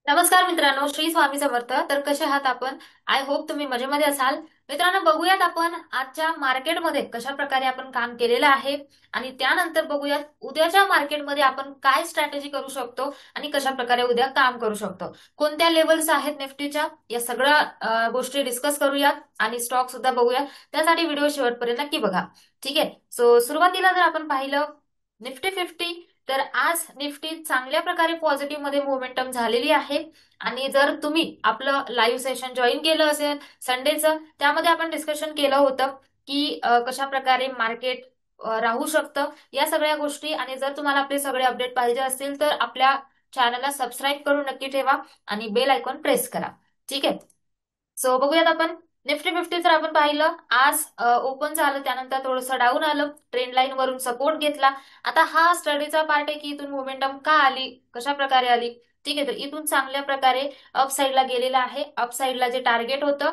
नमस्कार मित्रांनो, श्री स्वामी समर्थ. तर कसे आहात आपण? आय होप तुम्ही मजेमध्ये असाल. मित्रांनो, बघूयात आपण आजच्या मार्केटमध्ये कशा प्रकारे आपण काम केलेलं आहे आणि त्यानंतर बघूयात उद्याच्या मार्केटमध्ये आपण काय स्ट्रॅटेजी करू शकतो आणि कशा प्रकारे उद्या काम करू शकतो. कोणत्या लेवल्स आहेत निफ्टीच्या, या सगळ्या गोष्टी डिस्कस करूयात आणि स्टॉक सुद्धा बघूयात. त्यासाठी व्हिडिओ शेवटपर्यंत नक्की बघा. ठीक आहे. सो सुरुवातीला जर आपण पाहिलं निफ्टी 50, तर आज निफ्टी चांगल्या प्रकारे पॉझिटिव्ह मध्ये मोमेंटम झालेली आहे. आणि जर तुम्ही आपलं लाईव्ह सेशन जॉईन केलं असेल संडेचं, त्यामध्ये आपण डिस्कशन केलं होतं की कशा प्रकारे मार्केट राहू शकतं, या सगळ्या गोष्टी. आणि जर तुम्हाला आपले सगळे अपडेट पाहिजे असतील तर आपल्या चॅनलला सबस्क्राईब करून नक्की ठेवा आणि बेल आयकॉन प्रेस करा. ठीक आहे. सो बघूयात आपण निफ्टी 50 जर आपण पाहिलं, आज ओपन झालं, त्यानंतर थोडंसं डाऊन आलं, ट्रेंड लाईन वरून सपोर्ट घेतला. आता हा स्टडीचा पार्ट आहे की इथून मोमेंटम का आली, कशा प्रकारे आली. ठीक आहे. तर इथून चांगल्या प्रकारे अप साईडला गेलेला आहे. अप साईडला जे टार्गेट होतं,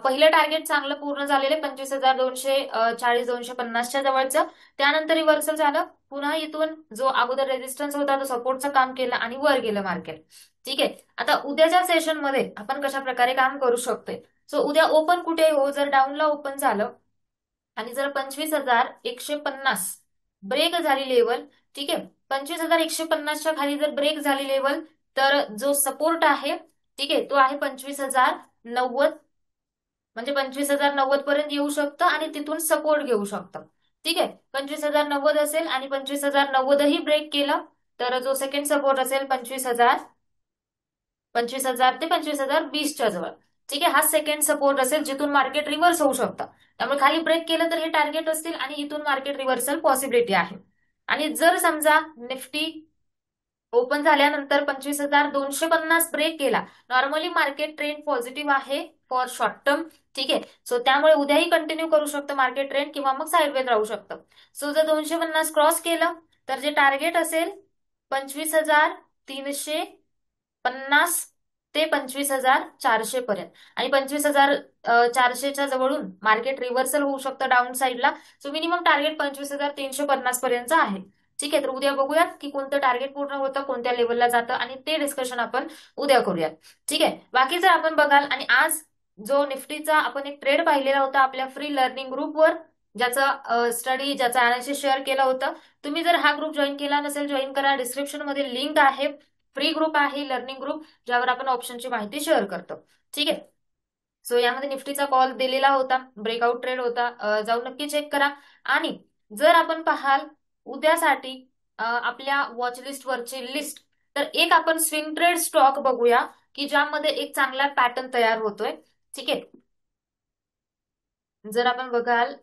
पहिलं टार्गेट चांगलं पूर्ण झालेलं 25,240 250च्या जवळचं. त्यानंतर रिव्हर्सल झालं, पुन्हा इथून जो अगोदर रेजिस्टन्स होता तो सपोर्टचं काम केलं आणि वर गेलं मार्केट. ठीक आहे. आता उद्याच्या सेशन मध्ये आपण कशा प्रकारे काम करू शकतोय. सो उद्या ओपन कुठे हो, जर डाऊनला ओपन झालं आणि जर 25,150 ब्रेक झाली लेवल. ठीक आहे. 25,150च्या खाली जर ब्रेक झाली लेवल, तर जो सपोर्ट आहे, ठीक आहे, तो आहे 25,090. म्हणजे 25,090 पर्यंत येऊ शकतं आणि तिथून सपोर्ट घेऊ शकतं. ठीक आहे. 25,090 असेल आणि 25,090 ही ब्रेक केलं, तर जो सेकंड सपोर्ट असेल 25,000 ते 25,020च्या जवळ. ठीक आहे. हा सेकंड सपोर्ट असेल जिथून मार्केट रिव्हर्स होऊ शकतं. त्यामुळे खाली ब्रेक केलं तर हे टार्गेट असतील आणि इथून मार्केट रिव्हर्सल पॉसिबिलिटी आहे. आणि जर समजा निफ्टी ओपन झाल्यानंतर 25,250 ब्रेक केला, नॉर्मली मार्केट ट्रेंड पॉझिटिव्ह आहे फॉर शॉर्ट टर्म. ठीक आहे. सो त्यामुळे उद्याही कंटिन्यू करू शकतं मार्केट ट्रेंड किंवा मग साईडवेज राहू शकतं. सो जर 250 क्रॉस केलं तर जे टार्गेट असेल 25,350 ते 25,400 पर्यंत. आणि 25,400च्या जवळून मार्केट रिव्हर्सल होऊ शकतं डाऊन साईडला. सो मिनिमम टार्गेट 25,350 पर्यंत आहे. ठीक आहे. तर उद्या बघूयात की कोणतं टार्गेट पूर्ण होतं, कोणत्या लेवलला जातं, आणि ते डिस्कशन आपण उद्या करूयात. ठीक आहे. बाकी जर आपण बघाल, आणि आज जो निफ्टीचा आपण एक ट्रेड पाहिलेला होता आपल्या फ्री लर्निंग ग्रुपवर, ज्याचा स्टडी, ज्याचा अनालिसिस शेअर केला होता. तुम्ही जर हा ग्रुप जॉईन केला नसेल, जॉईन करा. डिस्क्रिप्शन मध्ये लिंक आहे. फ्री ग्रुप आहे, लर्निंग ग्रुप, ज्यावर आपण ऑप्शनची माहिती शेअर करतो. ठीक आहे. सो यामध्ये निफ्टीचा कॉल दिलेला होता, ब्रेकआउट ट्रेड होता. जाऊन नक्की चेक करा. आणि जर आपण पाहाल उद्यासाठी आपल्या वॉच लिस्ट वरची लिस्ट, तर एक आपण स्विंग ट्रेड स्टॉक बघूया की ज्यामध्ये एक चांगला पॅटर्न तयार होतोय. ठीक आहे. जर आपण बघाल,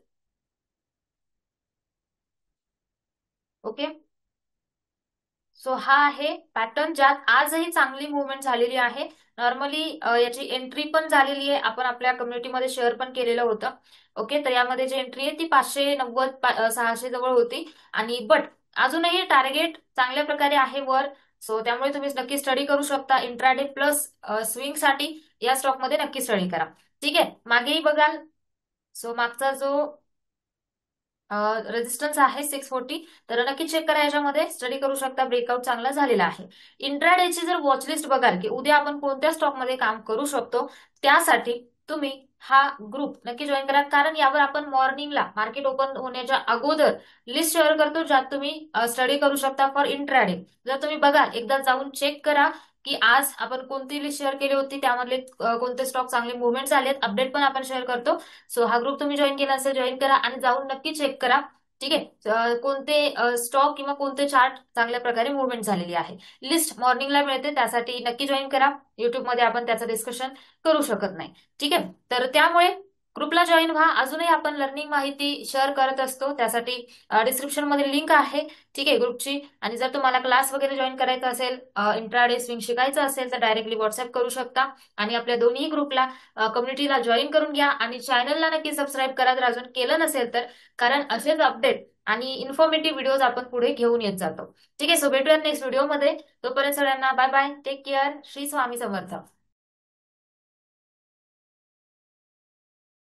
ओके, सो हा आहे पॅटर्न ज्यात आजही चांगली मुवमेंट झालेली आहे. नॉर्मली याची एंट्री पण झालेली आहे, आपण आपल्या कम्युनिटीमध्ये शेअर पण केलेलं होतं. ओके. तर यामध्ये जी एंट्री आहे ती 590 600 जवळ होती. आणि बट अजूनही टार्गेट चांगल्या प्रकारे आहे वर. सो त्यामुळे तुम्ही नक्की स्टडी करू शकता. इंट्राडे प्लस स्विंग साठी या स्टॉक मध्ये नक्की स्टडी करा. ठीक आहे. मागेही बघाल, सो मागचा जो रेजिस्टन्स आहे 640, तर नक्की चेक करा. याच्यामध्ये स्टडी करू शकता. ब्रेकआउट चांगला झालेला आहे. इंट्राडेची जर वॉचलिस्ट बघाल की उद्या आपण कोणत्या स्टॉकमध्ये काम करू शकतो, त्यासाठी तुम्ही हा ग्रुप नक्की जॉईन करा. कारण यावर आपण मॉर्निंगला मार्केट ओपन होण्याच्या अगोदर लिस्ट शेअर करतो, ज्यात तुम्ही स्टडी करू शकता फॉर इंट्राडे. जर तुम्ही बघाल, एकदा जाऊन चेक करा की आज आपण कोणती लिस्ट शेअर केली होती, त्यामधले कोणते स्टॉक चांगले मुवमेंट झालेत. अपडेट पण आपण शेअर करतो. सो हा ग्रुप तुम्ही जॉईन केला असेल, जॉईन करा आणि जाऊन नक्की चेक करा. ठीक आहे. कोणते स्टॉक किंवा कोणते चार्ट चांगल्या प्रकारे मुवमेंट झालेली आहे. लिस्ट मॉर्निंगला मिळते, त्यासाठी नक्की जॉईन करा. युट्यूबमध्ये आपण त्याचं डिस्कशन करू शकत नाही. ठीक आहे. तर त्यामुळे ग्रुपला जॉईन व्हा. अजूनही आपण लर्निंग माहिती शेअर करत असतो, त्यासाठी डिस्क्रिप्शन मध्ये लिंक आहे. ठीक आहे, ग्रुपची. आणि जर तुम्हाला क्लास वगैरे जॉईन करायचा असेल, इंट्राडे स्विंग शिकायचं असेल, तर डायरेक्टली व्हॉट्सअप करू शकता. आणि आपल्या दोन्ही ग्रुपला कम्युनिटीला जॉईन करून घ्या आणि चॅनलला नक्की सबस्क्राईब करा जर अजून केलं नसेल तर. कारण असेच अपडेट आणि इन्फॉर्मेटिव्ह व्हिडिओज आपण पुढे घेऊन येत जातो. ठीक आहे. सो भेटूयात नेक्स्ट व्हिडिओमध्ये. तोपर्यंत सगळ्यांना bye bye, take care, Shri Swami समर्थ.